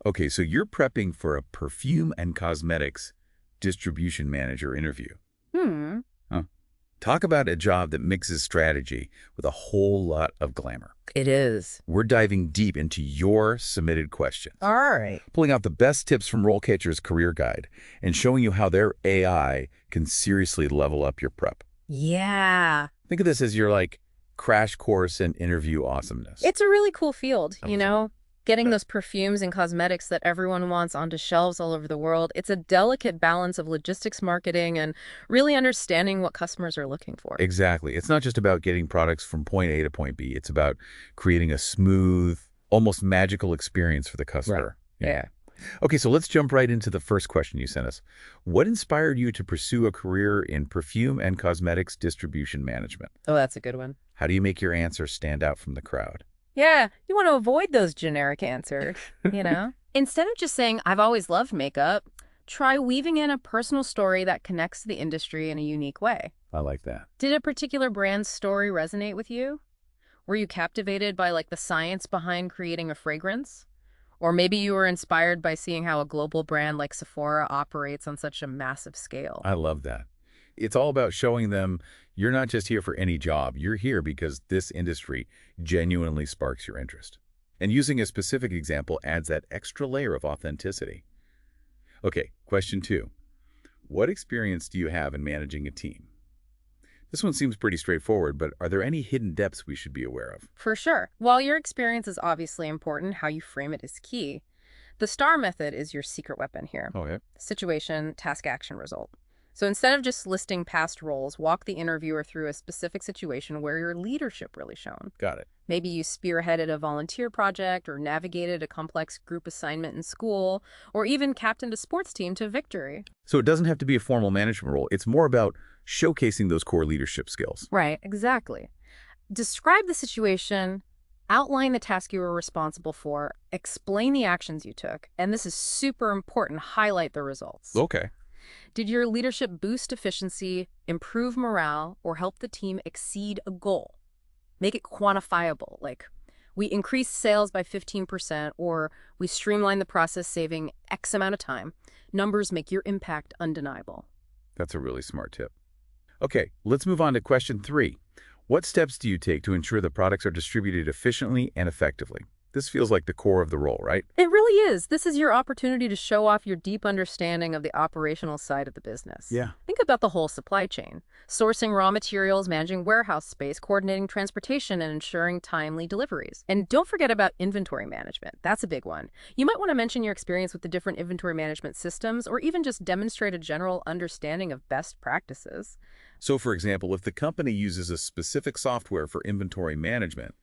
Okay, so you're prepping for a perfume and cosmetics distribution manager interview. Hmm. Huh? Talk about a job that mixes strategy with a whole lot of glamour. It is. We're diving deep into your submitted questions, All right. pulling out the best tips from RoleCatcher's career guide and showing you how their AI can seriously level up your prep. Yeah. Think of this as your crash course in interview awesomeness. It's a really cool field, Oh, you know? Getting those perfumes and cosmetics that everyone wants onto shelves all over the world. It's a delicate balance of logistics marketing and really understanding what customers are looking for. Exactly. It's not just about getting products from point A to point B. It's about creating a smooth, almost magical experience for the customer. Right. Yeah. Okay, so let's jump right into the first question you sent us. What inspired you to pursue a career in perfume and cosmetics distribution management? Oh, that's a good one. How do you make your answer stand out from the crowd? Yeah, you want to avoid those generic answers, you know? Instead of just saying, I've always loved makeup, try weaving in a personal story that connects to the industry in a unique way. I like that. Did a particular brand's story resonate with you? Were you captivated by the science behind creating a fragrance? Or maybe you were inspired by seeing how a global brand like Sephora operates on such a massive scale. I love that. It's all about showing them you're not just here for any job. You're here because this industry genuinely sparks your interest. And using a specific example adds that extra layer of authenticity. Okay, question 2. What experience do you have in managing a team? This one seems pretty straightforward, but are there any hidden depths we should be aware of? For sure. While your experience is obviously important, how you frame it is key. The STAR method is your secret weapon here. Oh, yeah? Situation, task, action, result. So instead of just listing past roles, walk the interviewer through a specific situation where your leadership really shone. Got it. Maybe you spearheaded a volunteer project or navigated a complex group assignment in school, or even captained a sports team to victory. So it doesn't have to be a formal management role. It's more about showcasing those core leadership skills. Right, exactly. Describe the situation, outline the task you were responsible for, explain the actions you took, and this is super important, highlight the results. Okay. Did your leadership boost efficiency, improve morale, or help the team exceed a goal? Make it quantifiable, like we increased sales by 15% or we streamlined the process saving X amount of time. Numbers make your impact undeniable. That's a really smart tip. Okay, let's move on to question 3. What steps do you take to ensure the products are distributed efficiently and effectively? This feels like the core of the role, right? It really is. This is your opportunity to show off your deep understanding of the operational side of the business. Yeah. Think about the whole supply chain. Sourcing raw materials, managing warehouse space, coordinating transportation, and ensuring timely deliveries. And don't forget about inventory management. That's a big one. You might want to mention your experience with the different inventory management systems or even just demonstrate a general understanding of best practices. So, for example, if the company uses a specific software for inventory management,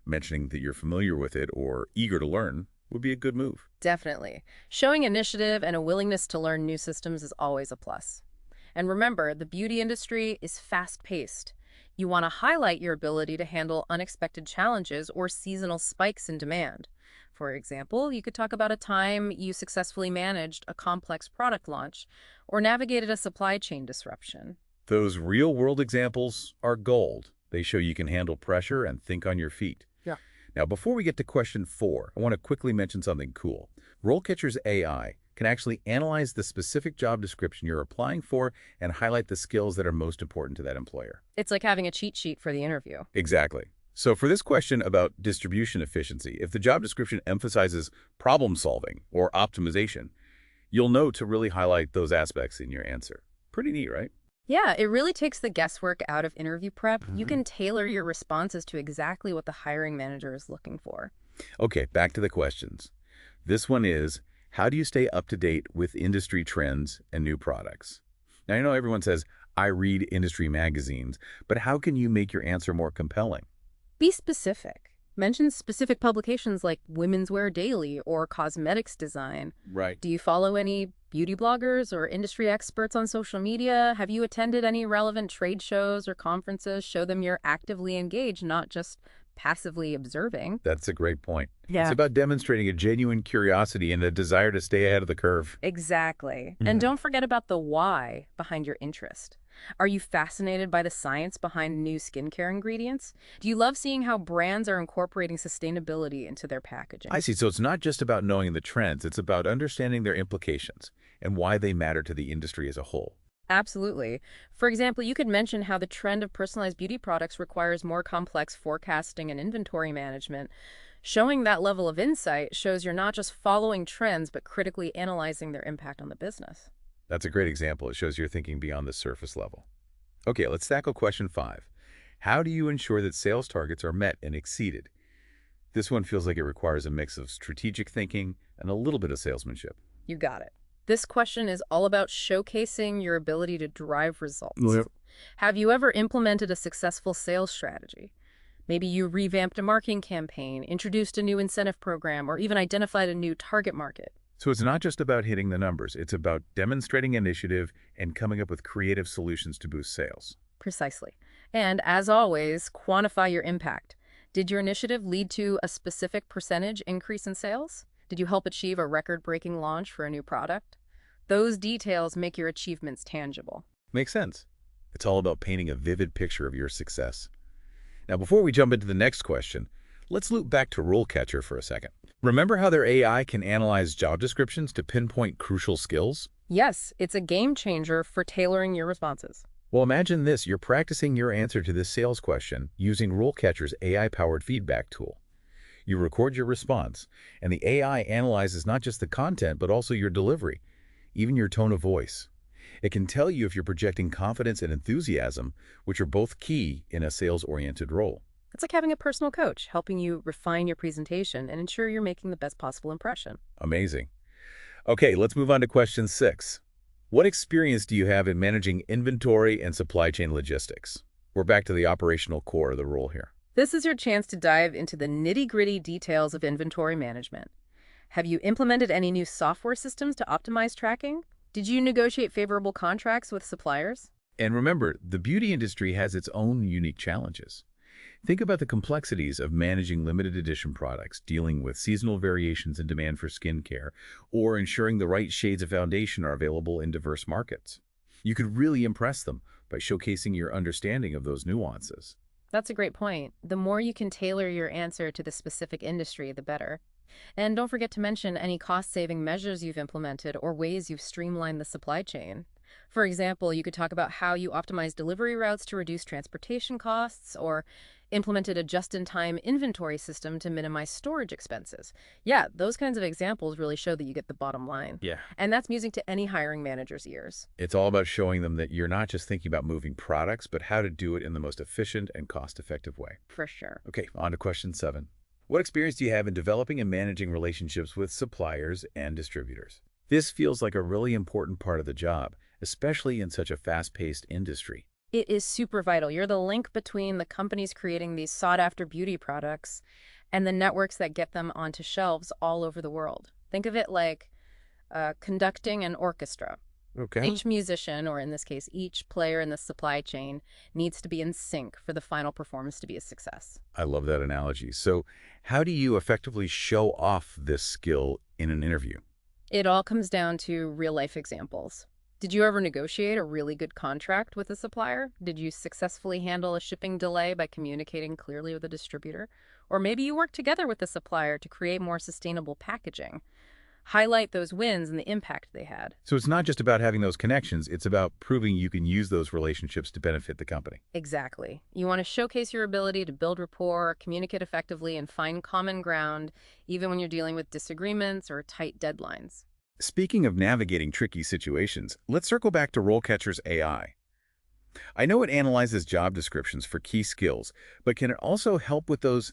mentioning that you're familiar with it or eager to learn would be a good move. Definitely. Showing initiative and a willingness to learn new systems is always a plus. And remember, the beauty industry is fast-paced. You want to highlight your ability to handle unexpected challenges or seasonal spikes in demand. For example, you could talk about a time you successfully managed a complex product launch or navigated a supply chain disruption. Those real-world examples are gold. They show you can handle pressure and think on your feet. Yeah. Now, before we get to question 4, I want to quickly mention something cool. RoleCatcher's AI can actually analyze the specific job description you're applying for and highlight the skills that are most important to that employer. It's like having a cheat sheet for the interview. Exactly. So for this question about distribution efficiency, if the job description emphasizes problem solving or optimization, you'll know to really highlight those aspects in your answer. Pretty neat, right? Yeah, it really takes the guesswork out of interview prep. You can tailor your responses to exactly what the hiring manager is looking for. Okay, back to the questions. This one is, how do you stay up to date with industry trends and new products? Now, I know everyone says, I read industry magazines, but how can you make your answer more compelling? Be specific. Mention specific publications like Women's Wear Daily or Cosmetics Design. Right. Do you follow any beauty bloggers or industry experts on social media? Have you attended any relevant trade shows or conferences? Show them you're actively engaged, not just passively observing. That's a great point. Yeah. It's about demonstrating a genuine curiosity and a desire to stay ahead of the curve. Exactly. And don't forget about the why behind your interest. Are you fascinated by the science behind new skincare ingredients? Do you love seeing how brands are incorporating sustainability into their I packaging? see. So it's not just about knowing the trends, it's about understanding their implications and why they matter to the industry as a whole. Absolutely. For example, you could mention how the trend of personalized beauty products requires more complex forecasting and inventory management. Showing that level of insight shows you're not just following trends, but critically analyzing their impact on the business. That's a great example. It shows you're thinking beyond the surface level. Okay, let's tackle question 5. How do you ensure that sales targets are met and exceeded? This one feels like it requires a mix of strategic thinking and a little bit of salesmanship. You got it. This question is all about showcasing your ability to drive results. Yep. Have you ever implemented a successful sales strategy? Maybe you revamped a marketing campaign, introduced a new incentive program, or even identified a new target market. So it's not just about hitting the numbers. It's about demonstrating initiative and coming up with creative solutions to boost sales. Precisely. And as always, quantify your impact. Did your initiative lead to a specific percentage increase in sales? Did you help achieve a record-breaking launch for a new product? Those details make your achievements tangible. Makes sense. It's all about painting a vivid picture of your success. Now, before we jump into the next question, let's loop back to RoleCatcher for a second. Remember how their AI can analyze job descriptions to pinpoint crucial skills? Yes, it's a game changer for tailoring your responses. Well, imagine this. You're practicing your answer to this sales question using RoleCatcher's AI-powered feedback tool. You record your response, and the AI analyzes not just the content, but also your delivery, even your tone of voice. It can tell you if you're projecting confidence and enthusiasm, which are both key in a sales-oriented role. It's like having a personal coach helping you refine your presentation and ensure you're making the best possible impression. Amazing. Okay, let's move on to question 6. What experience do you have in managing inventory and supply chain logistics? We're back to the operational core of the role here. This is your chance to dive into the nitty-gritty details of inventory management. Have you implemented any new software systems to optimize tracking? Did you negotiate favorable contracts with suppliers? And remember, the beauty industry has its own unique challenges. Think about the complexities of managing limited edition products, dealing with seasonal variations in demand for skincare, or ensuring the right shades of foundation are available in diverse markets. You could really impress them by showcasing your understanding of those nuances. That's a great point. The more you can tailor your answer to the specific industry, the better. And don't forget to mention any cost-saving measures you've implemented or ways you've streamlined the supply chain. For example, you could talk about how you optimized delivery routes to reduce transportation costs or implemented a just-in-time inventory system to minimize storage expenses. Yeah, those kinds of examples really show that you get the bottom line. Yeah. And that's music to any hiring manager's ears. It's all about showing them that you're not just thinking about moving products, but how to do it in the most efficient and cost-effective way. For sure. Okay, on to question 7. What experience do you have in developing and managing relationships with suppliers and distributors? This feels like a really important part of the job, especially in such a fast-paced industry. It is super vital. You're the link between the companies creating these sought-after beauty products and the networks that get them onto shelves all over the world. Think of it like conducting an orchestra. Okay. Each musician, or in this case, each player in the supply chain, needs to be in sync for the final performance to be a success. I love that analogy. So how do you effectively show off this skill in an interview? It all comes down to real-life examples. Did you ever negotiate a really good contract with a supplier? Did you successfully handle a shipping delay by communicating clearly with a distributor? Or maybe you worked together with the supplier to create more sustainable packaging. Highlight those wins and the impact they had. So it's not just about having those connections, it's about proving you can use those relationships to benefit the company. Exactly. You want to showcase your ability to build rapport, communicate effectively, and find common ground, even when you're dealing with disagreements or tight deadlines. Speaking of navigating tricky situations, let's circle back to RoleCatcher's AI. I know it analyzes job descriptions for key skills, but can it also help with those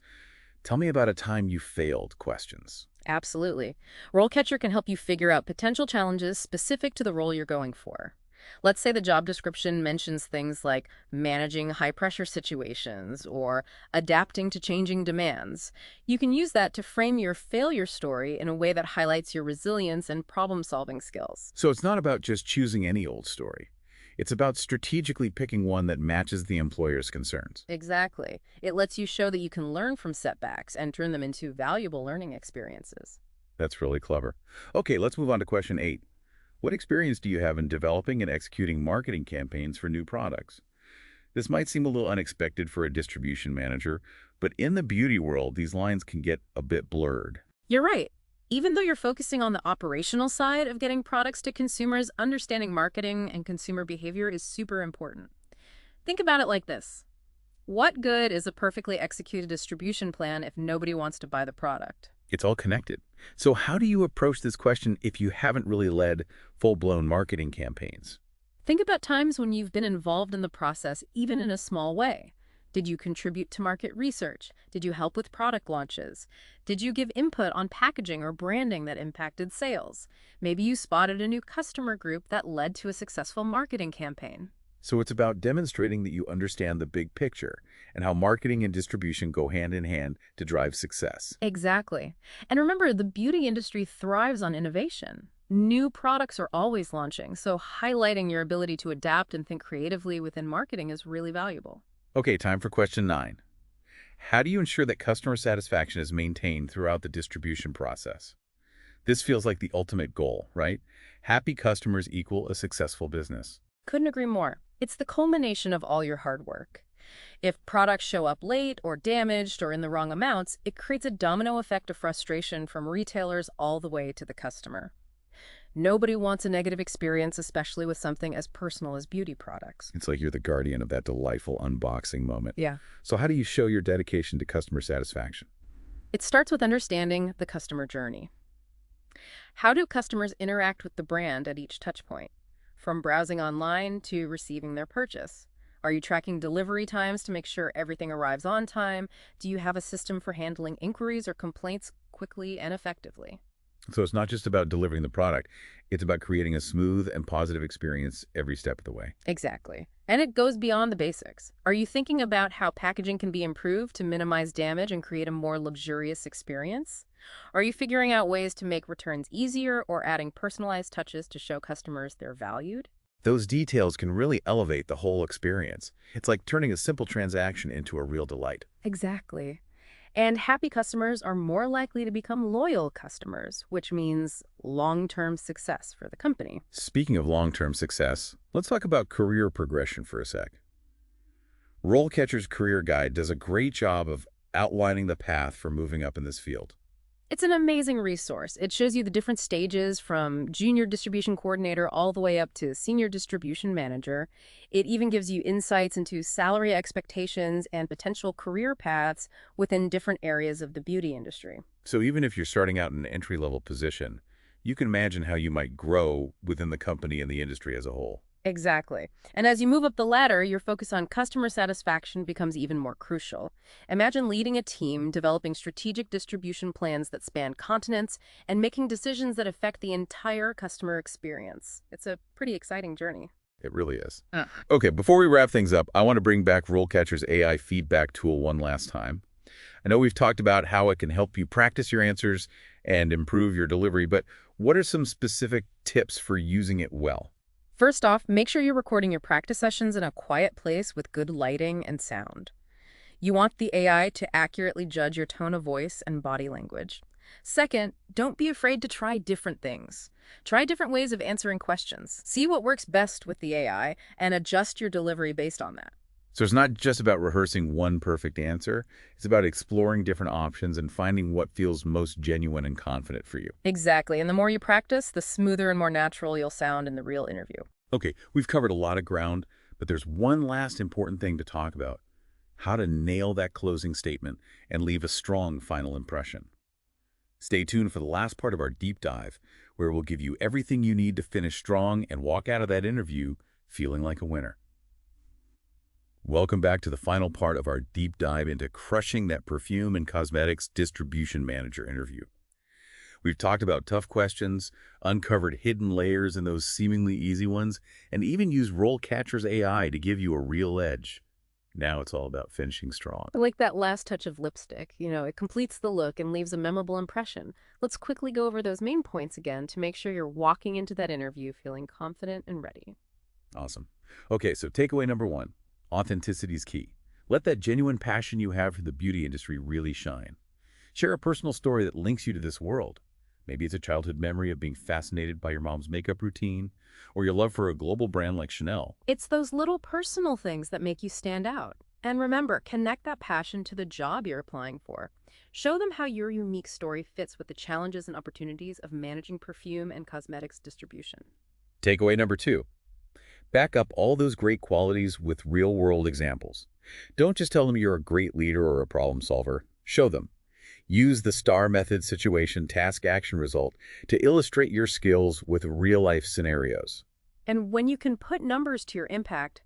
"tell me about a time you failed" questions? Absolutely. RoleCatcher can help you figure out potential challenges specific to the role you're going for. Let's say the job description mentions things like managing high-pressure situations or adapting to changing demands. You can use that to frame your failure story in a way that highlights your resilience and problem-solving skills. So it's not about just choosing any old story. It's about strategically picking one that matches the employer's concerns. Exactly. It lets you show that you can learn from setbacks and turn them into valuable learning experiences. That's really clever. Okay, let's move on to question 8. What experience do you have in developing and executing marketing campaigns for new products? This might seem a little unexpected for a distribution manager, but in the beauty world, these lines can get a bit blurred. You're right. Even though you're focusing on the operational side of getting products to consumers, understanding marketing and consumer behavior is super important. Think about it like this. What good is a perfectly executed distribution plan if nobody wants to buy the product? It's all connected. So how do you approach this question if you haven't really led full-blown marketing campaigns? Think about times when you've been involved in the process, even in a small way. Did you contribute to market research? Did you help with product launches? Did you give input on packaging or branding that impacted sales? Maybe you spotted a new customer group that led to a successful marketing campaign. So it's about demonstrating that you understand the big picture and how marketing and distribution go hand in hand to drive success. Exactly. And remember, the beauty industry thrives on innovation. New products are always launching, so highlighting your ability to adapt and think creatively within marketing is really valuable. Okay, time for question 9. How do you ensure that customer satisfaction is maintained throughout the distribution process? This feels like the ultimate goal, right? Happy customers equal a successful business. Couldn't agree more. It's the culmination of all your hard work. If products show up late or damaged or in the wrong amounts, it creates a domino effect of frustration from retailers all the way to the customer. Nobody wants a negative experience, especially with something as personal as beauty products. It's like you're the guardian of that delightful unboxing moment. Yeah. So how do you show your dedication to customer satisfaction? It starts with understanding the customer journey. How do customers interact with the brand at each touchpoint? From browsing online to receiving their purchase. Are you tracking delivery times to make sure everything arrives on time? Do you have a system for handling inquiries or complaints quickly and effectively? So it's not just about delivering the product, it's about creating a smooth and positive experience every step of the way. Exactly. And it goes beyond the basics. Are you thinking about how packaging can be improved to minimize damage and create a more luxurious experience? Are you figuring out ways to make returns easier or adding personalized touches to show customers they're valued? Those details can really elevate the whole experience. It's like turning a simple transaction into a real delight. Exactly. And happy customers are more likely to become loyal customers, which means long-term success for the company. Speaking of long-term success, let's talk about career progression for a sec. RoleCatcher's Career Guide does a great job of outlining the path for moving up in this field. It's an amazing resource. It shows you the different stages from junior distribution coordinator all the way up to senior distribution manager. It even gives you insights into salary expectations and potential career paths within different areas of the beauty industry. So even if you're starting out in an entry-level position, you can imagine how you might grow within the company and the industry as a whole. Exactly. And as you move up the ladder, your focus on customer satisfaction becomes even more crucial. Imagine leading a team, developing strategic distribution plans that span continents, and making decisions that affect the entire customer experience. It's a pretty exciting journey. It really is. Okay, before we wrap things up, I want to bring back RoleCatcher's AI feedback tool one last time. I know we've talked about how it can help you practice your answers and improve your delivery, but what are some specific tips for using it well? First off, make sure you're recording your practice sessions in a quiet place with good lighting and sound. You want the AI to accurately judge your tone of voice and body language. Second, don't be afraid to try different things. Try different ways of answering questions. See what works best with the AI and adjust your delivery based on that. So it's not just about rehearsing one perfect answer. It's about exploring different options and finding what feels most genuine and confident for you. Exactly. And the more you practice, the smoother and more natural you'll sound in the real interview. Okay, we've covered a lot of ground, but there's one last important thing to talk about: how to nail that closing statement and leave a strong final impression. Stay tuned for the last part of our deep dive, where we'll give you everything you need to finish strong and walk out of that interview feeling like a winner. Welcome back to the final part of our deep dive into crushing that perfume and cosmetics distribution manager interview. We've talked about tough questions, uncovered hidden layers in those seemingly easy ones, and even used RoleCatcher's AI to give you a real edge. Now it's all about finishing strong. I like that last touch of lipstick. It completes the look and leaves a memorable impression. Let's quickly go over those main points again to make sure you're walking into that interview feeling confident and ready. Awesome. Okay, so takeaway number 1. Authenticity is key. Let that genuine passion you have for the beauty industry really shine. Share a personal story that links you to this world. Maybe it's a childhood memory of being fascinated by your mom's makeup routine, or your love for a global brand like Chanel. It's those little personal things that make you stand out. And remember, connect that passion to the job you're applying for. Show them how your unique story fits with the challenges and opportunities of managing perfume and cosmetics distribution. Takeaway number 2. Back up all those great qualities with real-world examples. Don't just tell them you're a great leader or a problem solver. Show them. Use the STAR method: situation, task, action, result to illustrate your skills with real-life scenarios. And when you can put numbers to your impact,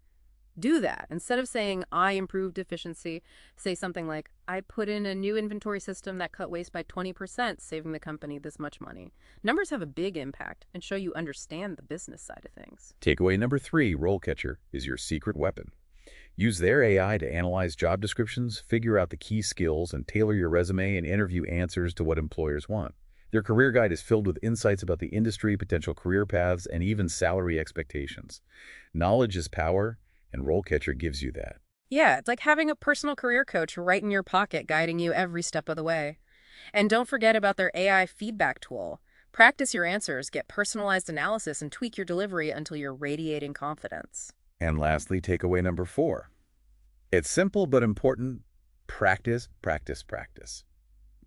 do that. Instead of saying, I improved efficiency, say something like, I put in a new inventory system that cut waste by 20%, saving the company this much money. Numbers have a big impact and show you understand the business side of things. Takeaway number 3, RoleCatcher is your secret weapon. Use their AI to analyze job descriptions, figure out the key skills, and tailor your resume and interview answers to what employers want. Their career guide is filled with insights about the industry, potential career paths, and even salary expectations. Knowledge is power, and RoleCatcher gives you that. Yeah, it's like having a personal career coach right in your pocket, guiding you every step of the way. And don't forget about their AI feedback tool. Practice your answers, get personalized analysis, and tweak your delivery until you're radiating confidence. And lastly, takeaway number 4. It's simple but important. Practice, practice, practice.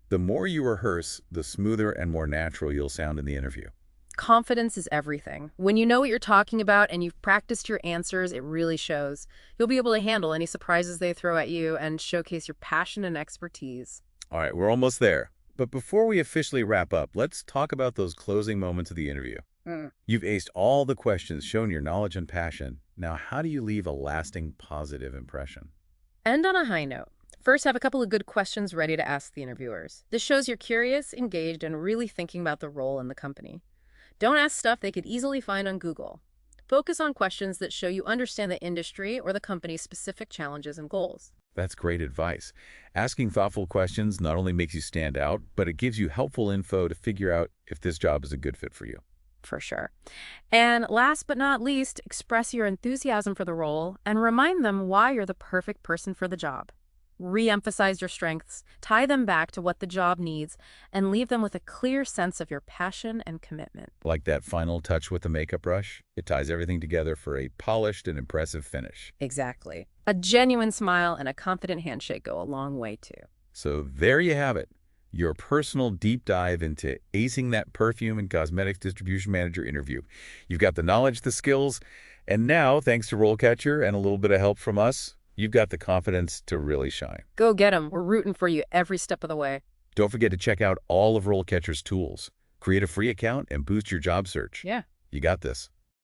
The more you rehearse, the smoother and more natural you'll sound in the interview. Confidence is everything. When you know what you're talking about and you've practiced your answers, it really shows. You'll be able to handle any surprises they throw at you and showcase your passion and expertise. All right, we're almost there. But before we officially wrap up, let's talk about those closing moments of the interview. You've aced all the questions, shown your knowledge and passion. Now, how do you leave a lasting positive impression? End on a high note. First, have a couple of good questions ready to ask the interviewers. This shows you're curious, engaged, and really thinking about the role in the company. Don't ask stuff they could easily find on Google. Focus on questions that show you understand the industry or the company's specific challenges and goals. That's great advice. Asking thoughtful questions not only makes you stand out, but it gives you helpful info to figure out if this job is a good fit for you. For sure. And last but not least, express your enthusiasm for the role and remind them why you're the perfect person for the job. Re-emphasize your strengths, tie them back to what the job needs, and leave them with a clear sense of your passion and commitment. Like that final touch with the makeup brush, it ties everything together for a polished and impressive finish. Exactly. A genuine smile and a confident handshake go a long way too. So there you have it. Your personal deep dive into acing that perfume and cosmetics distribution manager interview. You've got the knowledge, the skills, and now, thanks to RoleCatcher and a little bit of help from us, you've got the confidence to really shine. Go get 'em. We're rooting for you every step of the way. Don't forget to check out all of RoleCatcher's tools. Create a free account and boost your job search. Yeah. You got this.